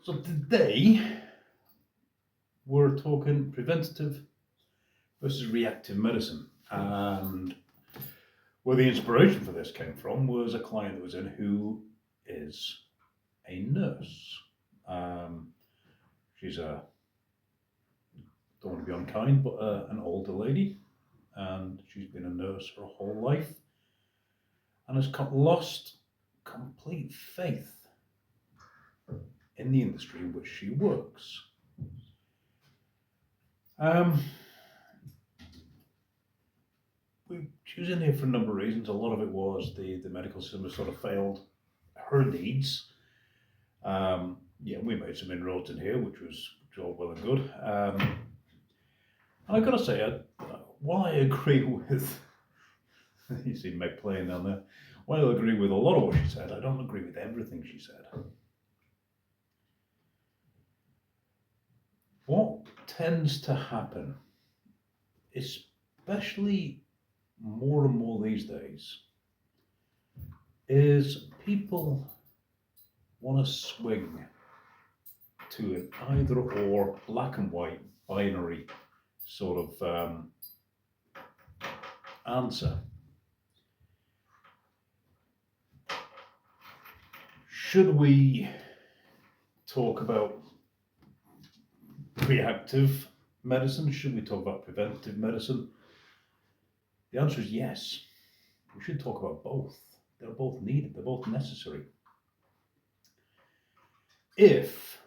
So today we're talking preventative versus reactive medicine. And where the inspiration for this came from was a client that was in who is a nurse. Um, she's a, don't want to be unkind, but an older lady. And she's been a nurse her whole life and has lost complete faith in the industry in which she works. Um, she was in here for a number of reasons. A lot of it was the medical system has sort of failed her needs. Yeah, we made some inroads in here, which was all well and good. And I've got to say, while I agree with, you see Meg playing down there, while I agree with a lot of what she said, I don't agree with everything she said. What tends to happen, especially more and more these days, is people want to swing to an either or, black and white, binary sort of answer. Should we talk about reactive medicine? Should we talk about preventative medicine? The answer is yes. We should talk about both. They're both needed, they're both necessary. If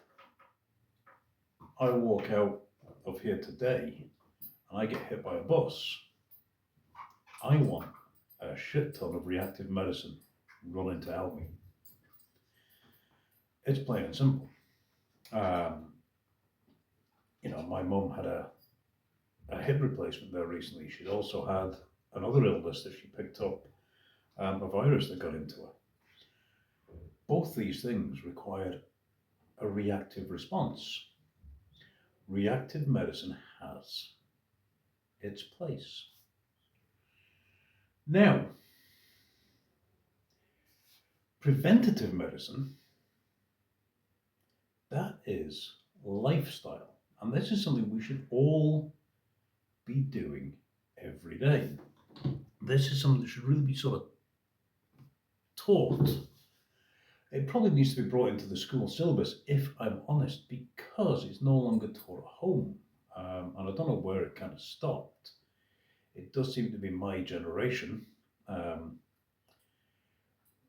I walk out of here today and I get hit by a bus, I want a shit ton of reactive medicine running to help me. It's plain and simple. My mum had a hip replacement there recently. She'd also had another illness that she picked up, a virus that got into her. Both these things required a reactive response. Reactive medicine has its place. Now, preventative medicine, that is lifestyle. And this is something we should all be doing every day. This is something that should really be sort of taught. It probably needs to be brought into the school syllabus, if I'm honest, because it's no longer taught at home. And I don't know where it kind of stopped. It does seem to be my generation.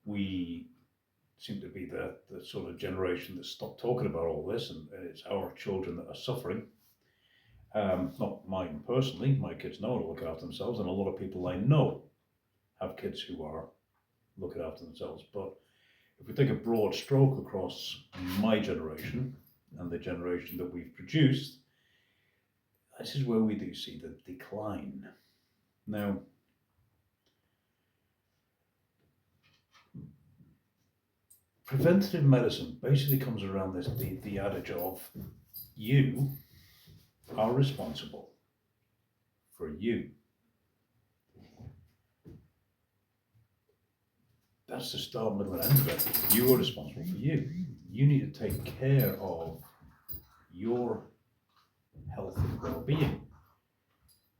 We seem to be the sort of generation that stopped talking about all this, and it's our children that are suffering. Not mine personally, my kids know how to look after themselves, and a lot of people I know have kids who are looking after themselves. But if we take a broad stroke across my generation and the generation that we've produced, this is where we do see the decline. Now, preventative medicine basically comes around this the adage of you are responsible for you. That's the start, middle, and end of it. You are responsible for you. You need to take care of your health and well-being.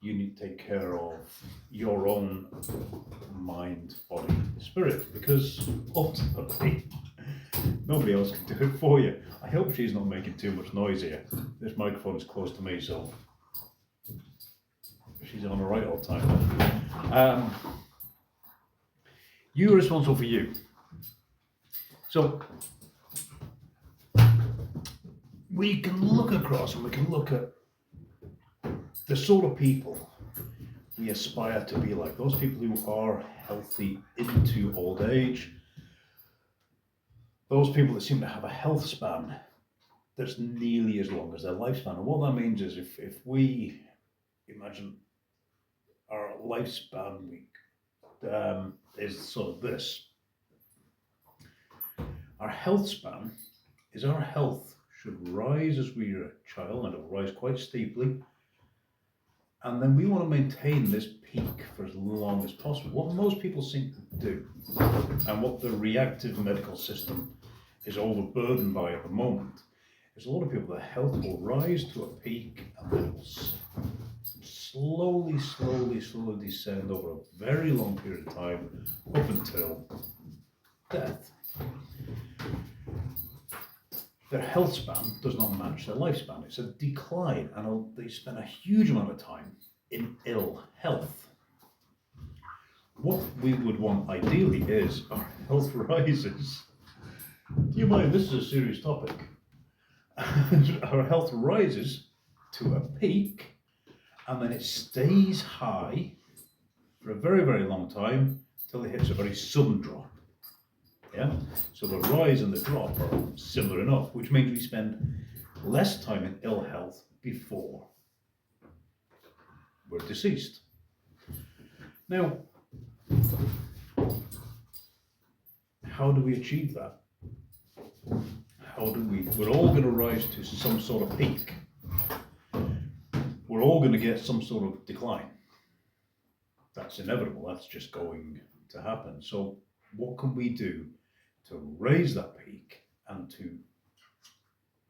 You need to take care of your own mind, body, spirit, because ultimately nobody else can do it for you. I hope she's not making too much noise here. This microphone is close to me, so she's on the right all the time. You're responsible for you. So we can look across and we can look at the sort of people we aspire to be like, those people who are healthy into old age, those people that seem to have a health span that's nearly as long as their lifespan. And what that means is if we imagine our lifespan is sort of this. Our health span is our health should rise as we are a child, and it'll rise quite steeply. And then we want to maintain this peak for as long as possible. What most people seem to do, and what the reactive medical system is overburdened by at the moment, is a lot of people, their health will rise to a peak and then it will slowly descend over a very long period of time up until death. Their health span does not match their lifespan. It's a decline, and they spend a huge amount of time in ill health. What we would want ideally is our health rises. Do you mind? This is a serious topic. Our health rises to a peak, and then it stays high for a very, very long time till it hits a very sudden drop. Yeah? So the rise and the drop are similar enough, which means we spend less time in ill health before we're deceased. Now, how do we achieve that? We're all going to rise to some sort of peak. We're all going to get some sort of decline. That's inevitable. That's just going to happen. So what can we do to raise that peak and to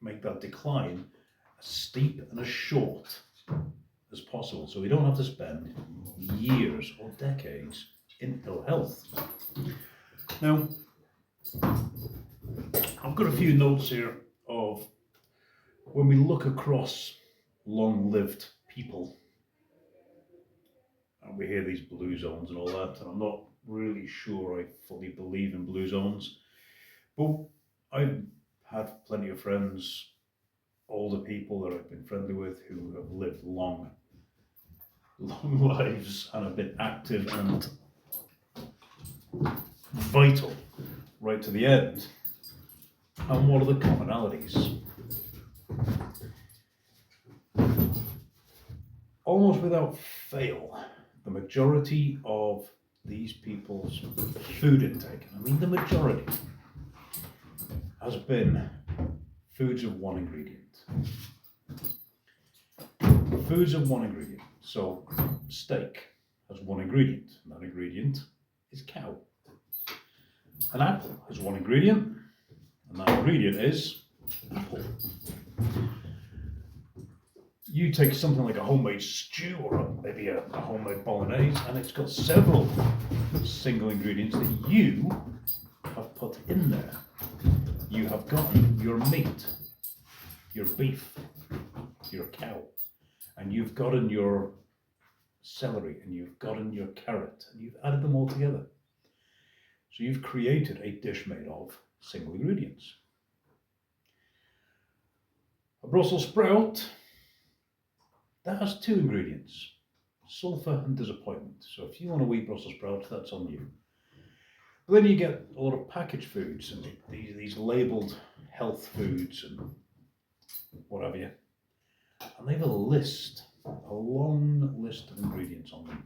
make that decline as steep and as short as possible, so we don't have to spend years or decades in ill health? Now, I've got a few notes here of when we look across long-lived people, and we hear these blue zones and all that, and I'm not really sure I fully believe in blue zones, but I've had plenty of friends, older people that I've been friendly with, who have lived long lives and have been active and vital right to the end. And what are the commonalities? Almost without fail, the majority of these people's food intake, I mean the majority, has been foods of one ingredient. Foods of one ingredient. So steak has one ingredient, and that ingredient is cow. An apple has one ingredient, and that ingredient is apple. You take something like a homemade stew or maybe a homemade bolognese, and it's got several single ingredients that you have put in there. You have gotten your meat, your beef, your cow, and you've gotten your celery, and you've gotten your carrot, and you've added them all together. So you've created a dish made of single ingredients. A Brussels sprout, that has two ingredients, sulfur and disappointment. So if you want to eat Brussels sprouts, that's on you. But then you get a lot of packaged foods and these labelled health foods and what have you. And they have a long list of ingredients on them.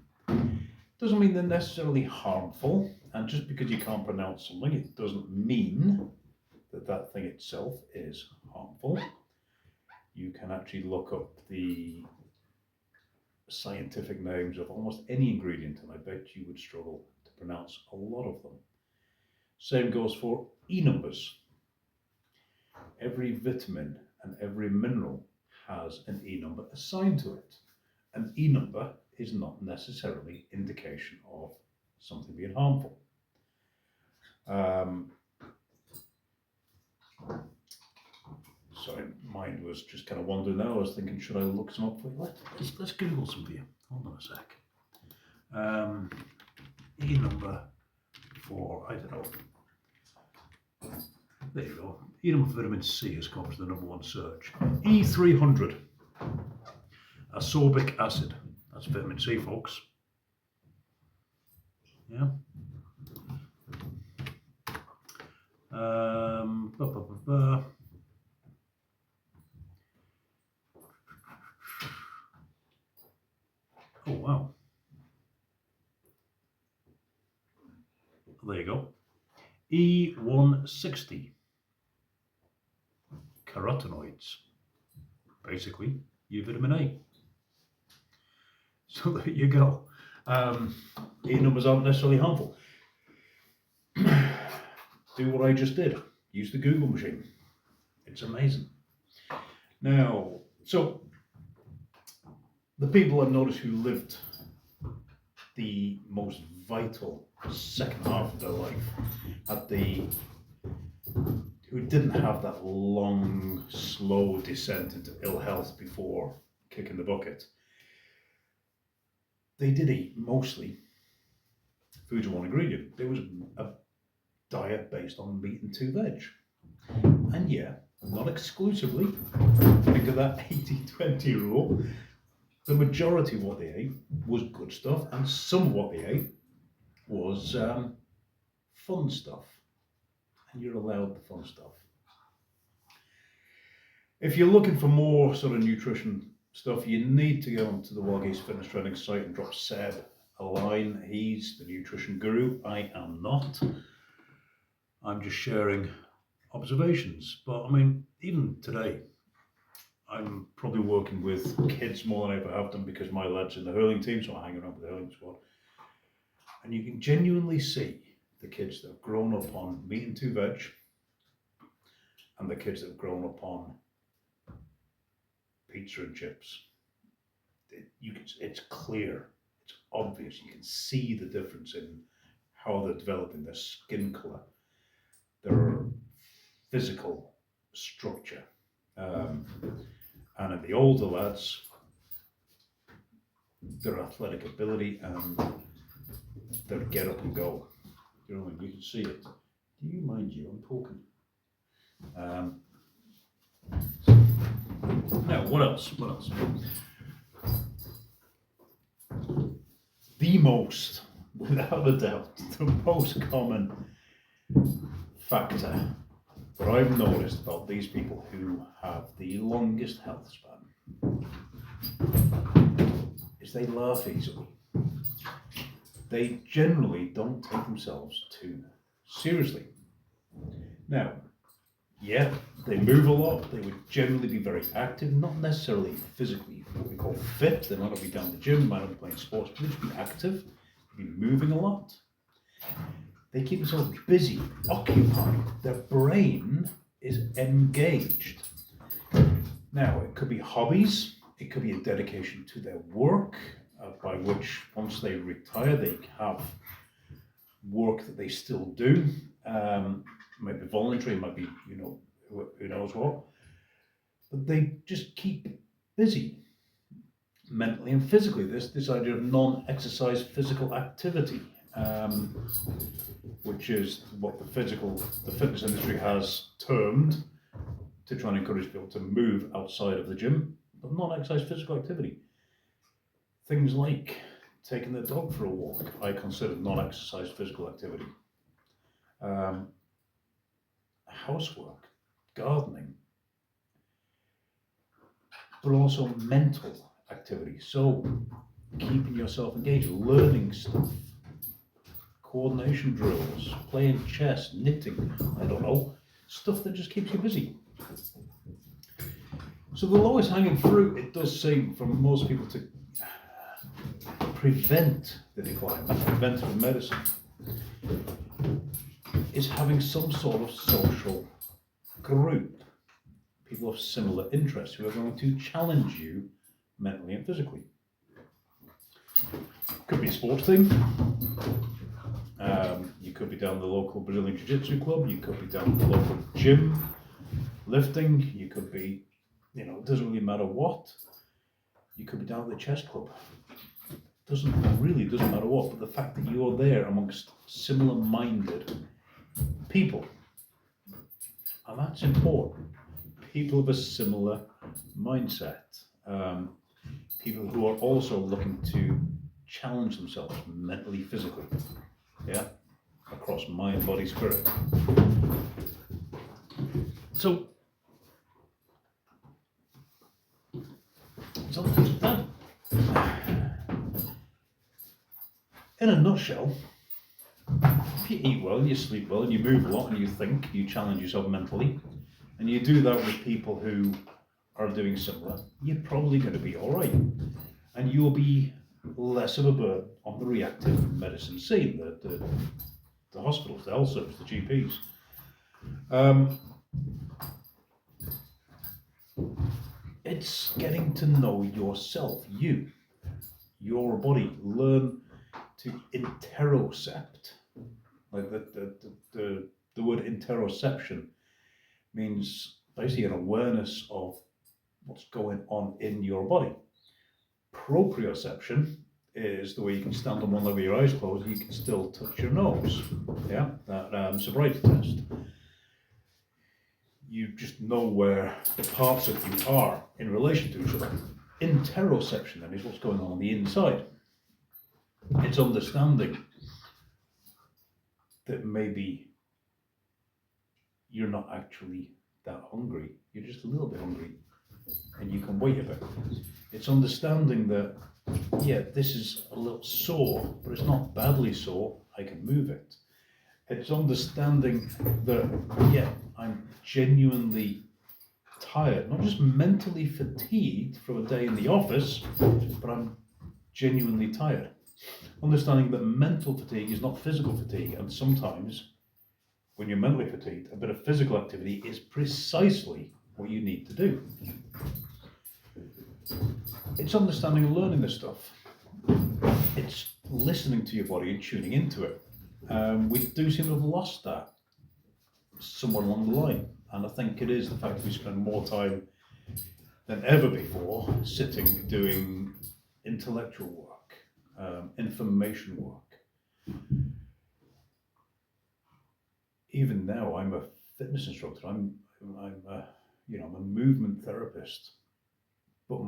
Doesn't mean they're necessarily harmful, and just because you can't pronounce something, it doesn't mean that that thing itself is harmful. You can actually look up the scientific names of almost any ingredient, and I bet you would struggle to pronounce a lot of them. Same goes for E numbers. Every vitamin and every mineral has an E number assigned to it. An E number is not necessarily indication of something being harmful. Sorry, mind was just kind of wandering there. I was thinking, should I look some up for you? Let's Google some for you. Hold on a sec. E number for, I don't know. There you go. E number for vitamin C has come to the #1 search. E300. Ascorbic acid. That's vitamin C, folks. Yeah. Oh, wow. There you go. E160. Carotenoids. Basically, your vitamin A. So there you go. E numbers aren't necessarily harmful. Do what I just did. Use the Google machine. It's amazing. Now, so the people I've noticed who lived the most vital second half of their life, who didn't have that long, slow descent into ill health before kicking the bucket, they did eat mostly foods of one ingredient. There was a diet based on meat and 2 veg. And yeah, not exclusively, think of that 80-20 rule, the majority of what they ate was good stuff, and some of what they ate was fun stuff. And you're allowed the fun stuff. If you're looking for more sort of nutrition stuff, you need to go onto the Wild Geese Fitness Training site and drop Seb a line. He's the nutrition guru. I am not. I'm just sharing observations. But I mean, even today, I'm probably working with kids more than I ever have done because my lad's in the hurling team, so I hang around with the hurling squad. And you can genuinely see the kids that have grown up on meat and 2 veg and the kids that have grown up on pizza and chips. It's clear, it's obvious. You can see the difference in how they're developing their skin color, their physical structure. And in the older lads, their athletic ability and their get up and go. You know what I mean? You can see it. Do you mind you? I'm talking. Now, what else? What else? The most, without a doubt, the most common factor that I've noticed about these people who have the longest health span is they laugh easily. They generally don't take themselves too seriously. Now, yeah, they move a lot, they would generally be very active, not necessarily physically what we call fit. They might not be down the gym, might not be playing sports, but they'd be active, be moving a lot. They keep themselves busy, occupied. Their brain is engaged. Now, it could be hobbies, it could be a dedication to their work, by which once they retire, they have work that they still do. Might be voluntary, might be, who knows what. But they just keep busy, mentally and physically. This idea of non-exercise physical activity, which is what the fitness industry has termed to try and encourage people to move outside of the gym, but non-exercise physical activity. Things like taking the dog for a walk, I consider non-exercise physical activity. Housework, gardening, but also mental activity. So keeping yourself engaged, learning stuff, coordination drills, playing chess, knitting, I don't know, stuff that just keeps you busy. So the lowest hanging fruit, it does seem for most people to prevent the decline, that's preventative medicine, is having some sort of social group, people of similar interests who are going to challenge you mentally and physically. Could be a sports team. You could be down the local Brazilian Jiu-Jitsu club. You could be down the local gym, lifting. You could be, it doesn't really matter what. You could be down at the chess club. Doesn't matter what, but the fact that you're there amongst similar-minded people, and that's important. People of a similar mindset, people who are also looking to challenge themselves mentally, physically, across mind, body, spirit. So that, in a nutshell, if you eat well and you sleep well and you move a lot and you think, you challenge yourself mentally, and you do that with people who are doing similar, you're probably going to be all right. And you'll be less of a burden on the reactive medicine scene, the hospitals, the health service, the GPs. It's getting to know yourself, your body. Learn to interocept. Like the word interoception means basically an awareness of what's going on in your body. Proprioception is the way you can stand on one leg with your eyes closed and you can still touch your nose. Yeah, that sobriety test. You just know where the parts of you are in relation to each other. Interoception then is what's going on the inside. It's understanding that maybe you're not actually that hungry, you're just a little bit hungry and you can wait a bit. It's understanding that, yeah, this is a little sore, but it's not badly sore, I can move it. It's understanding that, yeah, I'm genuinely tired, not just mentally fatigued from a day in the office, but I'm genuinely tired. Understanding that mental fatigue is not physical fatigue, and sometimes when you're mentally fatigued, a bit of physical activity is precisely what you need to do. It's understanding and learning this stuff. It's listening to your body and tuning into it. We do seem to have lost that somewhere along the line, and I think it is the fact that we spend more time than ever before sitting doing intellectual work, information work. Even now, I'm a fitness instructor. I'm a movement therapist, but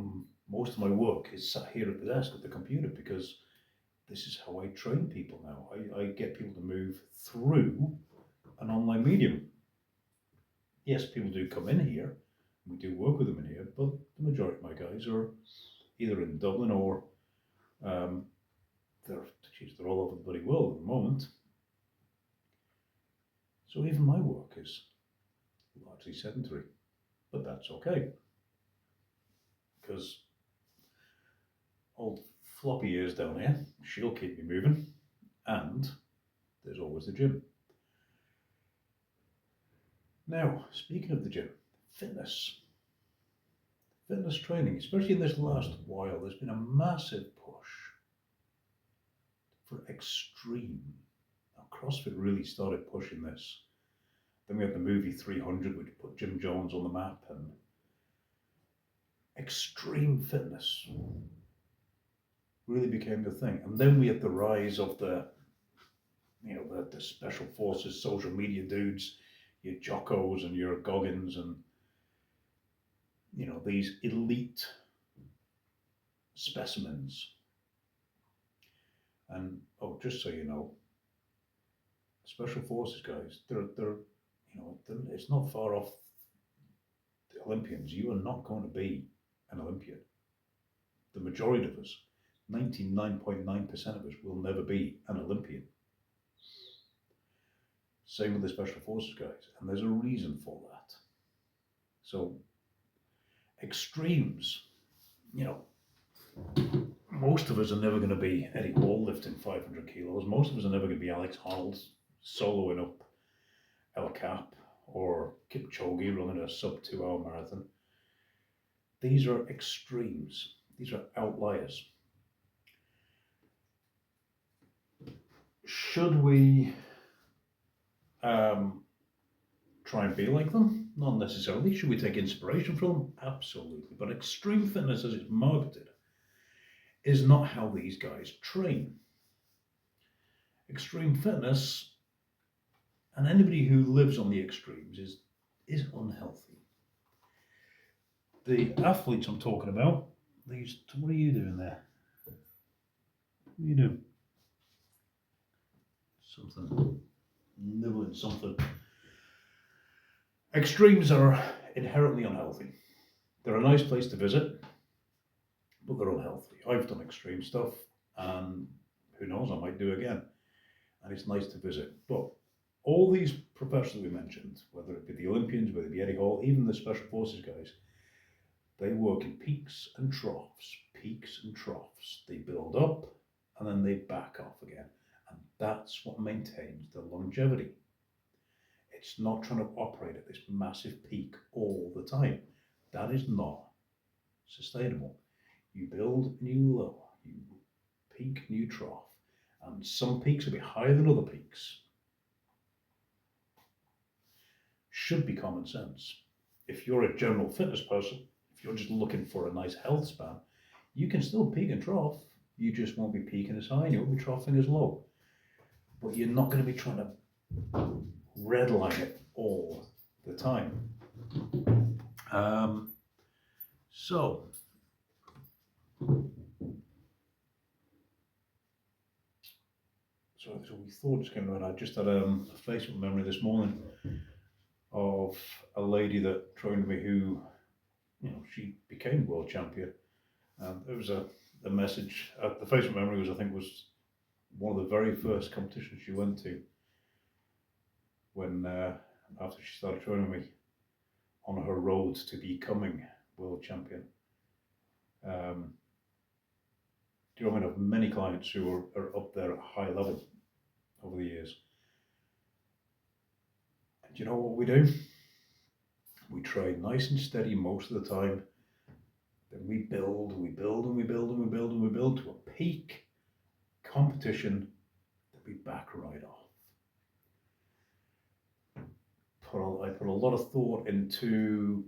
most of my work is sat here at the desk at the computer because this is how I train people now. I get people to move through an online medium. Yes, people do come in here. We do work with them in here, but the majority of my guys are either in Dublin or they're all over the bloody world at the moment. So even my work is largely sedentary, but that's okay. Because old floppy ears down here, she'll keep me moving, and there's always the gym. Now, speaking of the gym, fitness training, especially in this last while, there's been a massive push for extreme. Now, CrossFit really started pushing this. Then we had the movie 300, which put Jim Jones on the map, and extreme fitness really became the thing. And then we had the rise of the special forces, social media dudes, your Jockos and your Goggins, and these elite specimens. And just so you know, special forces guys, they're it's not far off the Olympians. You are not going to be an Olympian. The majority of us, 99.9% of us, will never be an Olympian. Same with the special forces guys, and there's a reason for that. So extremes, most of us are never going to be Eddie Hall lifting 500 kilos. Most of us are never going to be Alex Honnold soloing up El Cap or Kipchoge running a sub 2 hour marathon. These are extremes. These are outliers. Should we try and be like them? Not necessarily. Should we take inspiration from them? Absolutely. But extreme fitness, as it's marketed, is not how these guys train. Extreme fitness, and anybody who lives on the extremes, is unhealthy. The athletes I'm talking about, what are you doing there? What are you doing? Something. Nibbling something. Extremes are inherently unhealthy. They're a nice place to visit, but they're unhealthy. I've done extreme stuff, and who knows, I might do again. And it's nice to visit. But all these professionals we mentioned, whether it be the Olympians, whether it be Eddie Hall, even the special forces guys, they work in peaks and troughs. They build up and then they back off again. And that's what maintains the longevity. It's not trying to operate at this massive peak all the time. That is not sustainable. You build and you lower, you peak and you trough, and some peaks will be higher than other peaks. Should be common sense. If you're a general fitness person, if you're just looking for a nice health span, you can still peak and trough. You just won't be peaking as high and you won't be troughing as low. But you're not going to be trying to redline it all the time. So we thought just came around. I just had a Facebook memory this morning of a lady that trained me who, she became world champion. And there was a message. The Facebook memory was, I think, was one of the very first competitions she went to when after she started training me on her road to becoming world champion. Do you know, I have many clients who are up there at a high level over the years. And do you know what we do? We train nice and steady most of the time. Then we build and we build and we build and we build and we build to a peak competition that we back right off. I put a lot of thought into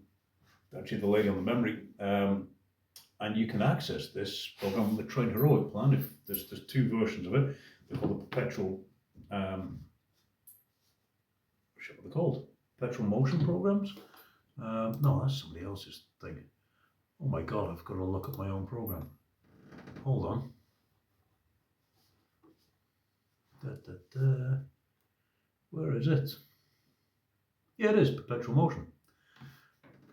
actually the lady on the memory, and you can access this program, the Train Heroic plan. If there's two versions of it. They're called the Perpetual. What are they called? Perpetual motion programs? No, that's somebody else's thing. Oh my God, I've got to look at my own program. Hold on. Where is it? Yeah, it is Perpetual Motion.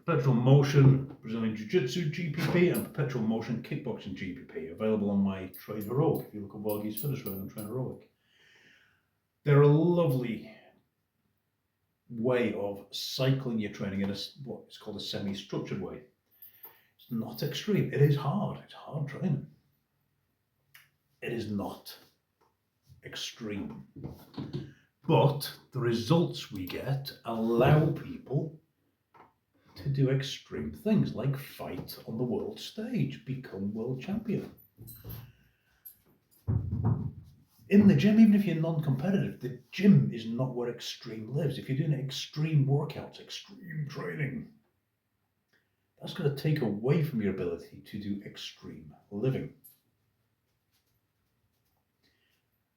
Perpetual Motion Brazilian Jiu-Jitsu GPP and Perpetual Motion Kickboxing GPP, available on my Train Heroic. If you look at Varghese Fitness Running on Train Heroic, they're a lovely way of cycling your training in what is called a semi-structured way. It's not extreme. It is hard. It's hard training. It is not extreme. But the results we get allow people to do extreme things like fight on the world stage, become world champion. In the gym, even if you're non-competitive, the gym is not where extreme lives. If you're doing extreme workouts, extreme training, that's going to take away from your ability to do extreme living.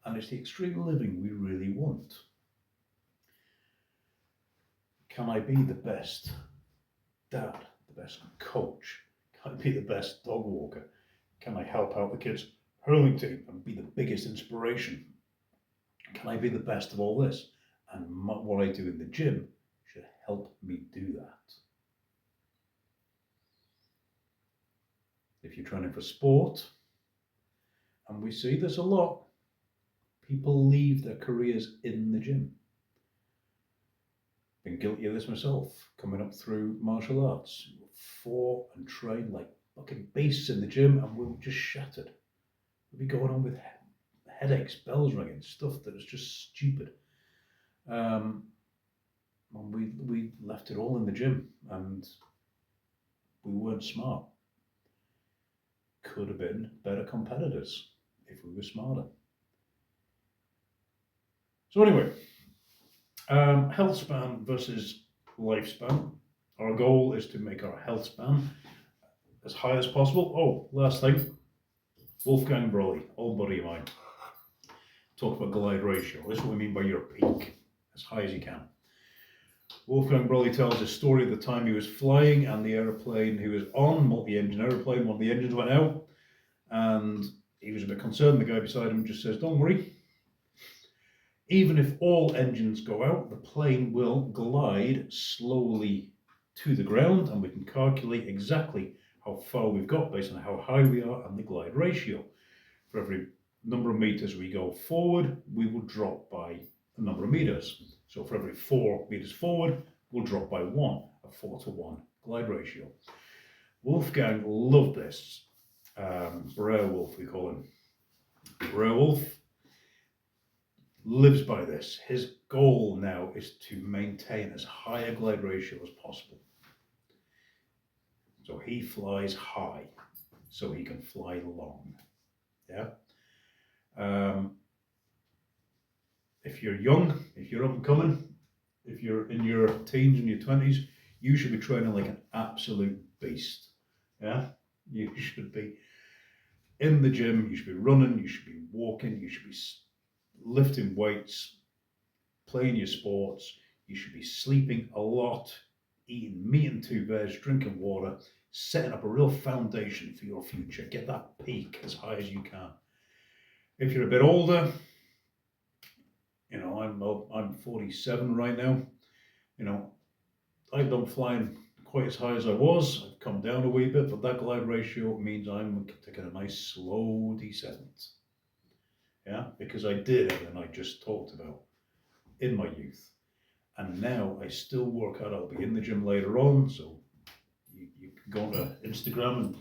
And it's the extreme living we really want. Can I be the best dad, the best coach? Can I be the best dog walker? Can I help out the kids' hurling team and be the biggest inspiration? Can I be the best of all this? And what I do in the gym should help me do that. If you're training for sport, and we see this a lot, people leave their careers in the gym. Been guilty of this myself, coming up through martial arts. Fought and trained like fucking beasts in the gym, and we were just shattered. We'd be going on with headaches, bells ringing, stuff that is just stupid. And we left it all in the gym, and we weren't smart. Could have been better competitors if we were smarter. So anyway, health span versus lifespan. Our goal is to make our health span as high as possible. Oh, last thing, Wolfgang Brolly, old buddy of mine, talk about glide ratio. This is what we mean by your peak, as high as you can. Wolfgang Brolly tells a story of the time he was flying and the aeroplane he was on, multi-engine aeroplane, one of the engines went out, and he was a bit concerned. The guy beside him just says, "Don't worry. Even if all engines go out, the plane will glide slowly to the ground, and we can calculate exactly how far we've got based on how high we are and the glide ratio. For every number of meters we go forward, we will drop by a number of meters. So for every 4 meters forward, we'll drop by 1, a 4-to-1 glide ratio." Wolfgang loved this. Wolf, we call him. Wolf lives by this. His goal now is to maintain as high a glide ratio as possible. So he flies high, so he can fly long. Yeah. If you're young, if you're up and coming, if you're in your teens and your 20s, you should be training like an absolute beast. Yeah. You should be in the gym, you should be running, you should be walking, you should be lifting weights, playing your sports, you should be sleeping a lot, eating meat and 2 veg, drinking water, setting up a real foundation for your future. Get that peak as high as you can. If you're a bit older, you know, I'm 47 right now. You know, I've done flying quite as high as I was. I've come down a wee bit, but that glide ratio means I'm taking a nice slow descent. Yeah, because I did everything I just talked about in my youth. And now I still work out. I'll be in the gym later on, so you can go to Instagram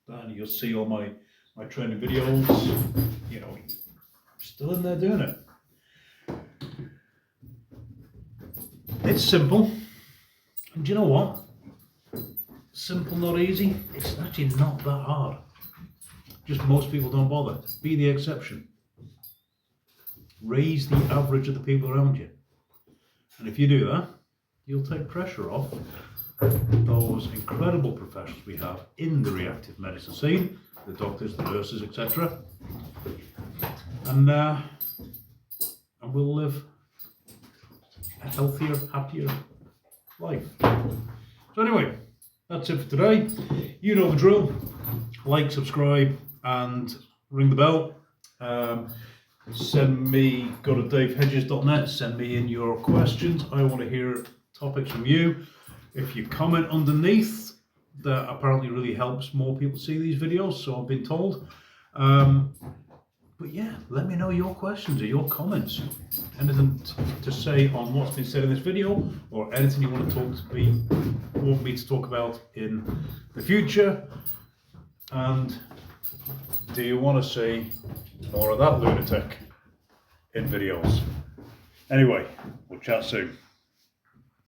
and you'll see all my training videos. You know, I'm still in there doing it. It's simple, and do you know what? Simple, not easy. It's actually not that hard. Just most people don't bother. Be the exception. Raise the average of the people around you. And if you do that, you'll take pressure off those incredible professionals we have in the reactive medicine scene, the doctors, the nurses, etc. And we'll live a healthier, happier life. So anyway, that's it for today. You know the drill. Like, subscribe, and ring the bell. Send me, go to davehedges.net, send me in your questions. I want to hear topics from you. If you comment underneath, that apparently really helps more people see these videos, so I've been told. But yeah, let me know your questions or your comments. Anything to say on what's been said in this video, or anything you want me to talk about in the future. And do you want to see more of that lunatic in videos? Anyway, we'll chat soon.